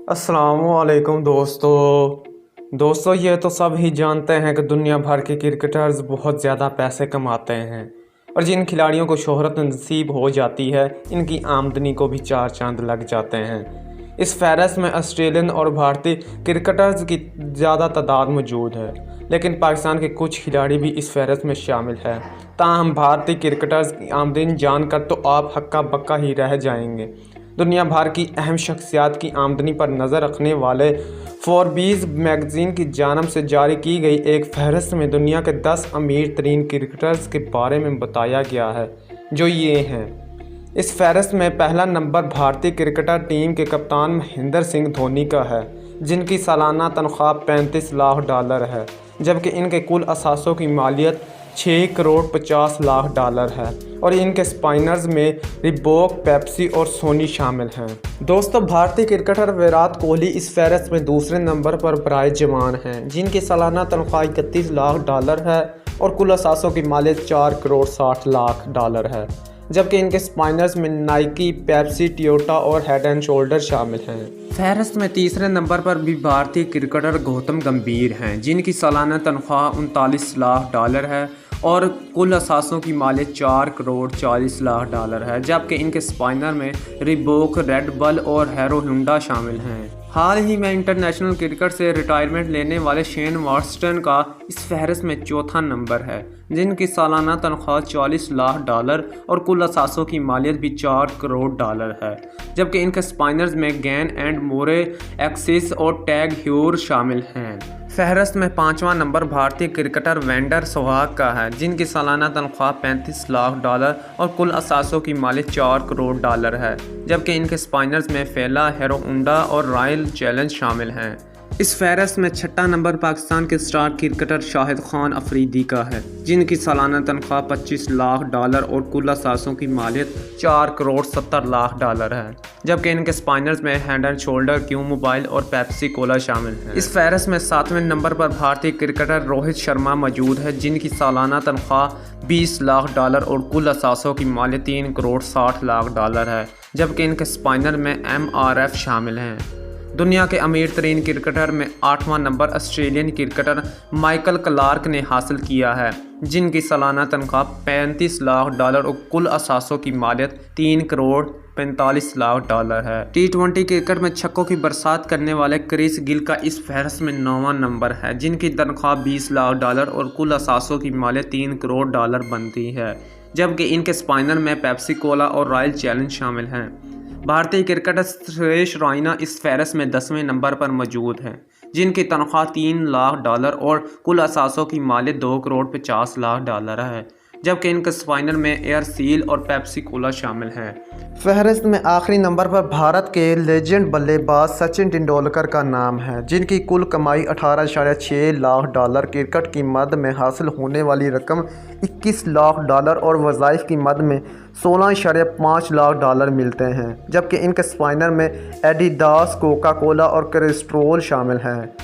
अस्सलाम वालेकुम दोस्तों ये तो सब ही जानते हैं कि दुनिया भर के क्रिकेटर्स बहुत ज़्यादा पैसे कमाते हैं और जिन खिलाड़ियों को शोहरत नसीब हो जाती है इनकी आमदनी को भी चार चांद लग जाते हैं। इस फहरिस्त में ऑस्ट्रेलियन और भारतीय क्रिकेटर्स की ज़्यादा तादाद मौजूद है, लेकिन पाकिस्तान के कुछ खिलाड़ी भी इस फहरिस्त में शामिल है। ताहम भारतीय क्रिकेटर्स की आमदनी जानकर तो आप हक्का बक्का ही रह जाएंगे। दुनिया भर की अहम शख्सियात की आमदनी पर नज़र रखने वाले फोर्ब्स मैगज़ीन की जानब से जारी की गई एक फहरिस्त में दुनिया के 10 अमीर तरीन क्रिकेटर्स के बारे में बताया गया है, जो ये हैं। इस फहरिस्त में पहला नंबर भारतीय क्रिकेटर टीम के कप्तान महेंद्र सिंह धोनी का है, जिनकी सालाना तनख्वाह $35 लाख है, जबकि इनके कुल असासों की मालियत $6 करोड़ 50 लाख है और इनके स्पाइनर्स में रिबॉक, पेप्सी और सोनी शामिल हैं। दोस्तों, भारतीय क्रिकेटर विराट कोहली इस फहरिस्त में दूसरे नंबर पर बराए जमान हैं, जिनकी सालाना तनख्वाह $31 लाख है और कुल असासों की मालियत $4 करोड़ 60 लाख है, जबकि इनके स्पाइनर्स में नाइकी, पेप्सी, टोयोटा और हेड एंड शोल्डर शामिल हैं। फहरिस्त में तीसरे नंबर पर भी भारतीय क्रिकेटर गौतम गंभीर हैं, जिनकी सालाना तनख्वाह $39 लाख है और कुल असासों की मालियत $4 करोड़ 40 लाख है, जबकि इनके स्पाइनर में रिबॉक, रेड बुल और हीरो होंडा शामिल हैं। हाल ही में इंटरनेशनल क्रिकेट से रिटायरमेंट लेने वाले शेन वॉटसन का इस फहरिस्त में चौथा नंबर है, जिनकी सालाना तनख्वाह $40 लाख और कुल असासों की मालियत भी $4 करोड़ है, जबकि इनके स्पाइनर्स में गैन एंड मोरे, एक्सिस और टैग ह्यूर शामिल हैं। फहरिस्त में पाँचवां नंबर भारतीय क्रिकेटर वेंडर सहवाग का है, जिनकी सालाना तनख्वाह $35 लाख और कुल असासों की मालियत $4 करोड़ है, जबकि इनके स्पाइनर्स में फेला, हीरो होंडा और रॉयल चैलेंज शामिल हैं। इस फहरिस्त में छठा नंबर पाकिस्तान के स्टार क्रिकेटर शाहिद खान अफरीदी का है, जिनकी सालाना तनख्वाह $25 लाख और कुल असासों की मालियत $4 करोड़ 70 लाख है, जबकि इनके स्पाइनर्स में head and shoulder, Q mobile और पेप्सी कोला शामिल हैं। इस फहरिस्त में सातवें नंबर पर भारतीय क्रिकेटर रोहित शर्मा मौजूद है, जिनकी सालाना तनख्वाह $20 लाख और कुल असासों की मालियत $3 करोड़ 60 लाख है, जबकि इनके स्पाइनर में MRF शामिल हैं। दुनिया के अमीर तरीन क्रिकेटर में आठवां number Australian cricketer Michael Clarke ने हासिल किया है, जिनकी सालाना तनख्वाह $35 लाख और कुल असासों की मालियत $3 करोड़ 45 लाख है। T20 क्रिकेट में छक्कों की बरसात करने वाले क्रिस गिल का इस फहरिस्त में 9वां नंबर है, जिनकी तनख्वाह $20 लाख और कुल असासों की मालियत $3 करोड़ बनती है, जबकि इनके स्पाइनर में पेप्सी कोला और रॉयल चैलेंज शामिल हैं। भारतीय क्रिकेटर सुरेश रैना इस फहरिस्त में 10वें नंबर पर मौजूद हैं, जिनकी तनख्वाह $3 लाख और कुल असासों की मालियत $2 करोड़ 50 लाख है, जबकि इनके स्पाइनर में एयर सील और पेप्सी कोला शामिल हैं। फहरिस्त में आखिरी नंबर पर भारत के लेजेंड बल्लेबाज सचिन तेंदुलकर का नाम है, जिनकी कुल कमाई $18.6 लाख, क्रिकेट की मद में हासिल होने वाली रकम $21 लाख और वज़ाइफ की मद में $16.5 लाख मिलते हैं, जबकि इनके स्पाइनर में एडिडास, कोका कोला और कैस्ट्रोल शामिल हैं।